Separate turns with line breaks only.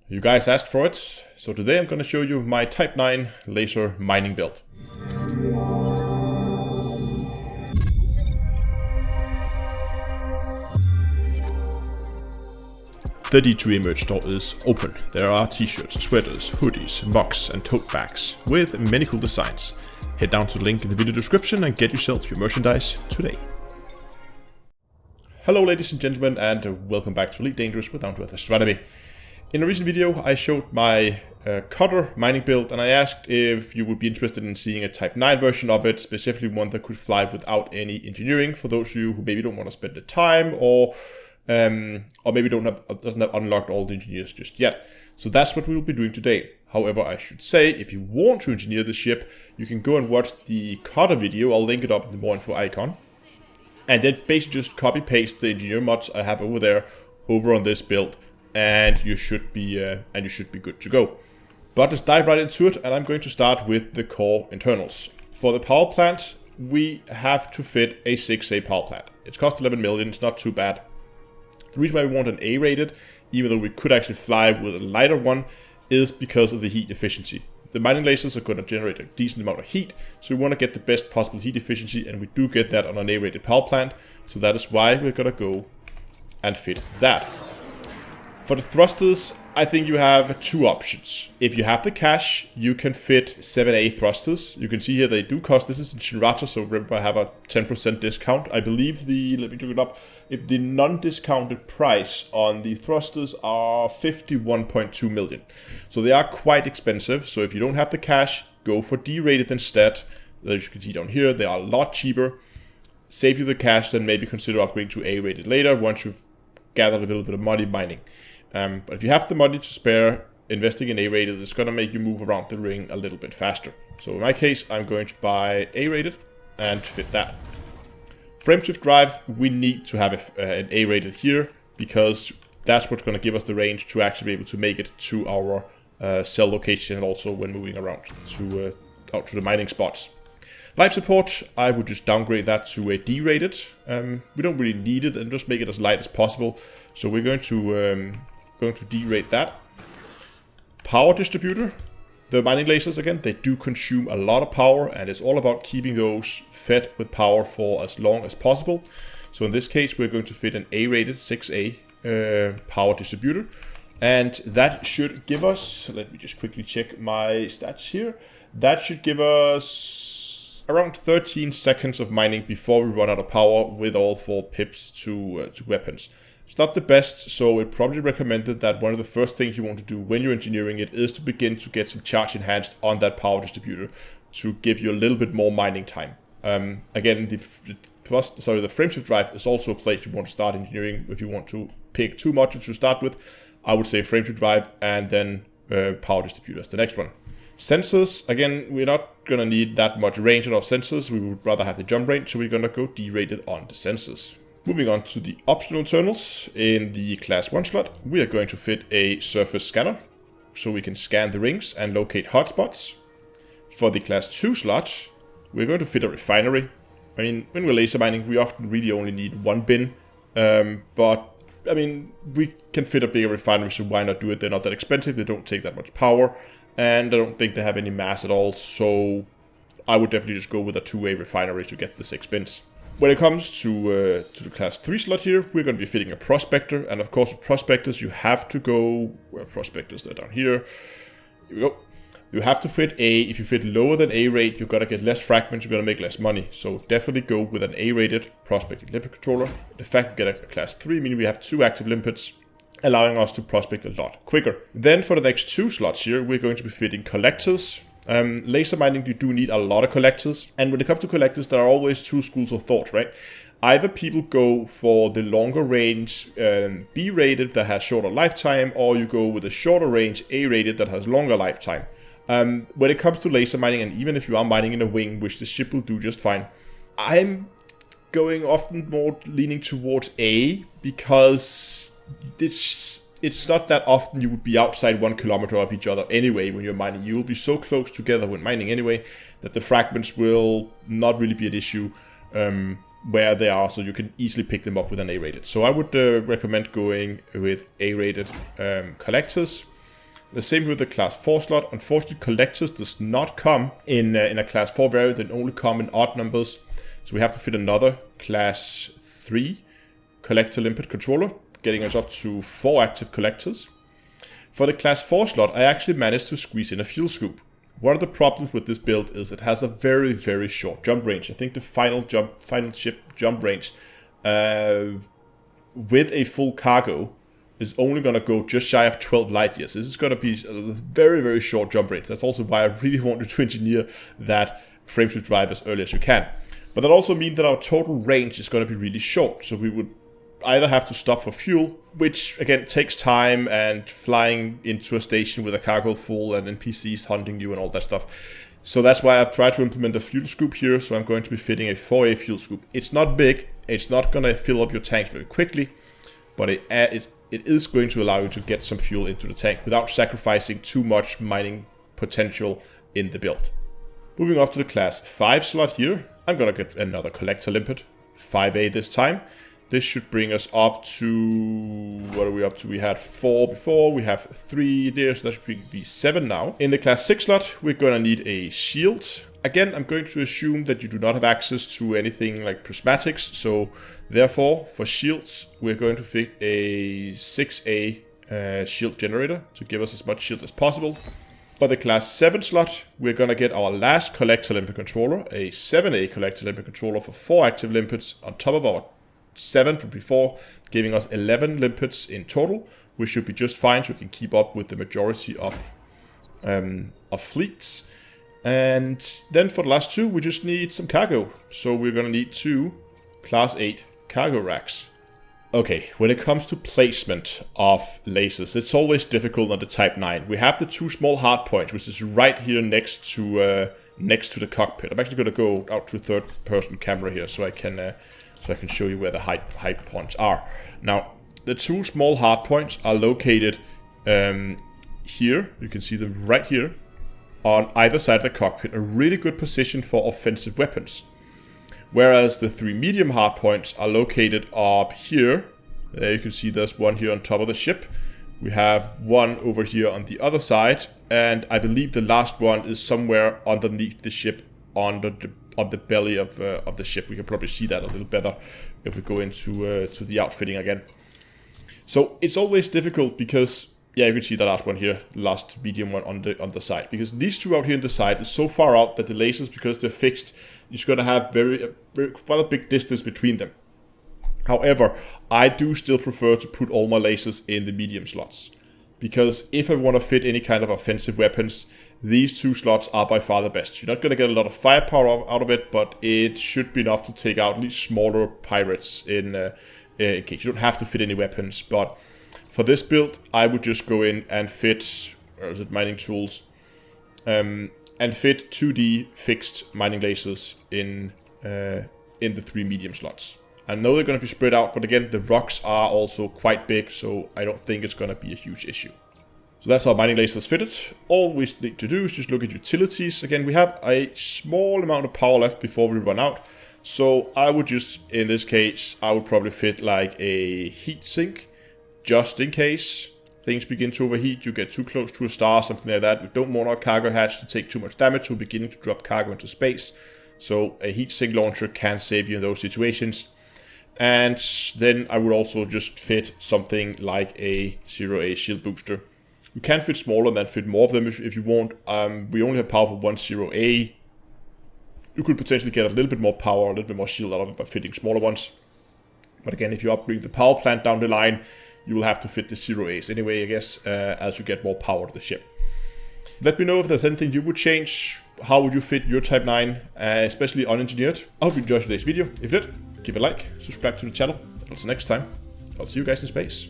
You guys asked for it, so today I'm going to show you my Type 9 laser mining build. The D2E merch store is open. There are t-shirts, sweaters, hoodies, mugs and tote bags with many cool designs. Head down to the link in the video description and get yourself your merchandise today. Hello ladies and gentlemen, and welcome back to Elite Dangerous with downtoearthastronomy. In a recent video I showed my cutter mining build, and I asked if you would be interested in seeing a Type 9 version of it, specifically one that could fly without any engineering, for those of you who maybe don't want to spend the time or maybe doesn't have unlocked all the engineers just yet. So that's what we will be doing today. However, I should say, if you want to engineer the ship, you can go and watch the cutter video. I'll link it up in the more info icon. And then basically just copy paste the engineer mods I have over there over on this build, and you should be good to go. But let's dive right into it, and I'm going to start with the core internals. For the power plant, we have to fit a 6A power plant. It's cost 11 million, it's not too bad. The reason why we want an A-rated, even though we could actually fly with a lighter one, is because of the heat efficiency. The mining lasers are going to generate a decent amount of heat, so we want to get the best possible heat efficiency, and we do get that on an A-rated power plant, so that is why we're going to go and fit that. For the thrusters, I think you have two options. If you have the cash, you can fit 7A thrusters. You can see here they do cost, this is in Shinrata, so remember I have a 10% discount. I believe let me look it up, if the non-discounted price on the thrusters are 51.2 million. So they are quite expensive, so if you don't have the cash, go for D-rated instead. As you can see down here, they are a lot cheaper. Save you the cash, then maybe consider upgrading to A-rated later once you've gathered a little bit of money mining. But if you have the money to spare, investing in A-rated is going to make you move around the ring a little bit faster. So in my case, I'm going to buy A-rated and fit that. Frameshift drive, we need to have an A-rated here, because that's what's going to give us the range to actually be able to make it to our cell location, and also when moving around to out to the mining spots. Life support, I would just downgrade that to a D-rated. We don't really need it, and just make it as light as possible. So we're going to D-rate that. Power distributor. The mining lasers, again, they do consume a lot of power, and it's all about keeping those fed with power for as long as possible. So in this case, we're going to fit an A-rated 6A power distributor. And that should give us, let me just quickly check my stats here. That should give us around 13 seconds of mining before we run out of power with all 4 pips to weapons. It's not the best, so it's probably recommended that one of the first things you want to do when you're engineering it is to begin to get some charge enhanced on that power distributor to give you a little bit more mining time. Again, the frameshift drive is also a place you want to start engineering if you want to pick 2 modules to start with. I would say frameshift drive and then power distributor is the next one. Sensors, again, we're not going to need that much range on our sensors. We would rather have the jump range, so we're going to go D-rated on the sensors. Moving on to the optional internals, in the class 1 slot, we are going to fit a surface scanner, so we can scan the rings and locate hotspots. For the class 2 slot, we're going to fit a refinery. I mean, when we're laser mining, we often really only need 1 bin, but I mean, we can fit a bigger refinery, so why not do it? They're not that expensive, they don't take that much power, and I don't think they have any mass at all, so I would definitely just go with a 2-way refinery to get the 6 bins. When it comes to the class 3 slot here, we're going to be fitting a prospector, and of course with prospectors you have to go, where prospectors, they're down here. Here we go. You have to fit if you fit lower than A-rate, you're going to get less fragments, you're going to make less money. So definitely go with an A-rated prospecting limpet controller. The fact we get a class 3 meaning we have 2 active limpets, allowing us to prospect a lot quicker. Then for the next 2 slots here, we're going to be fitting collectors. Laser mining, you do need a lot of collectors, and when it comes to collectors, there are always 2 schools of thought, right? Either people go for the longer range B-rated that has shorter lifetime, or you go with a shorter range A-rated that has longer lifetime. When it comes to laser mining, and even if you are mining in a wing, which the ship will do just fine, I'm going often more leaning towards A, because it's not that often you would be outside 1 kilometer of each other anyway when you're mining. You will be so close together when mining anyway that the fragments will not really be an issue where they are, so you can easily pick them up with an A-rated. So I would recommend going with A-rated collectors. The same with the class 4 slot. Unfortunately, collectors does not come in a class 4 variant. They only come in odd numbers. So we have to fit another class 3 collector limpet controller, getting us up to 4 active collectors. For the class 4 slot, I actually managed to squeeze in a fuel scoop. One of the problems with this build is it has a very, very short jump range. I think the final ship jump range with a full cargo is only going to go just shy of 12 light years. This is going to be a very, very short jump range. That's also why I really wanted to engineer that frameshift drive as early as you can. But that also means that our total range is going to be really short. So we would either have to stop for fuel, which again takes time, and flying into a station with a cargo full and NPCs hunting you and all that stuff. So that's why I've tried to implement a fuel scoop here. So I'm going to be fitting a 4A fuel scoop. It's not big. It's not going to fill up your tanks very quickly, but it is going to allow you to get some fuel into the tank without sacrificing too much mining potential in the build. Moving up to the class 5 slot here, I'm going to get another collector limpet, 5A this time. This should bring us up to, what are we up to? We had 4 before, we have 3 there, so that should be 7 now. In the class 6 slot, we're going to need a shield. Again, I'm going to assume that you do not have access to anything like prismatics, so therefore, for shields, we're going to fit a 6A shield generator to give us as much shield as possible. For the class 7 slot, we're going to get our last collector limpet controller, a 7A collector limpet controller for 4 active limpets on top of our 7 from before, giving us 11 limpets in total, which should be just fine, so we can keep up with the majority of fleets. And then for the last 2, we just need some cargo. So we're going to need 2 class 8 cargo racks. Okay, when it comes to placement of lasers, it's always difficult on the Type 9. We have the 2 small hard points, which is right here next to the cockpit. I'm actually going to go out to third-person camera here, so I can show you where the high points are. Now, the 2 small hard points are located here. You can see them right here on either side of the cockpit. A really good position for offensive weapons. Whereas the 3 medium hard points are located up here. There you can see there's one here on top of the ship. We have one over here on the other side. And I believe the last one is somewhere underneath the ship on the belly of the ship. We can probably see that a little better if we go into to the outfitting again. So it's always difficult because, yeah, you can see the last one here, the last medium one on the side. Because these 2 out here on the side is so far out that the lasers, because they're fixed, you're going to have quite a big distance between them. However, I do still prefer to put all my lasers in the medium slots. Because if I want to fit any kind of offensive weapons, these 2 slots are by far the best. You're not going to get a lot of firepower out of it, but it should be enough to take out at least smaller pirates in case. You don't have to fit any weapons, but for this build, I would just go in and fit, or is it mining tools, and fit 2D fixed mining lasers in the 3 medium slots. I know they're going to be spread out, but again, the rocks are also quite big, so I don't think it's going to be a huge issue. So that's how mining lasers fitted. All we need to do is just look at utilities. Again, we have a small amount of power left before we run out. So I would just, in this case, I would probably fit like a heat sink, just in case things begin to overheat, you get too close to a star, something like that. We don't want our cargo hatch to take too much damage. We're beginning to drop cargo into space. So a heat sink launcher can save you in those situations. And then I would also just fit something like a 0A shield booster. You can fit smaller and then fit more of them if you want. We only have power for 1 0A. You could potentially get a little bit more power, a little bit more shield out of it by fitting smaller ones. But again, if you upgrade the power plant down the line, you will have to fit the 0As anyway, I guess, as you get more power to the ship. Let me know if there's anything you would change. How would you fit your Type 9, especially unengineered? I hope you enjoyed today's video. If you did, give it a like, subscribe to the channel. Until next time, I'll see you guys in space.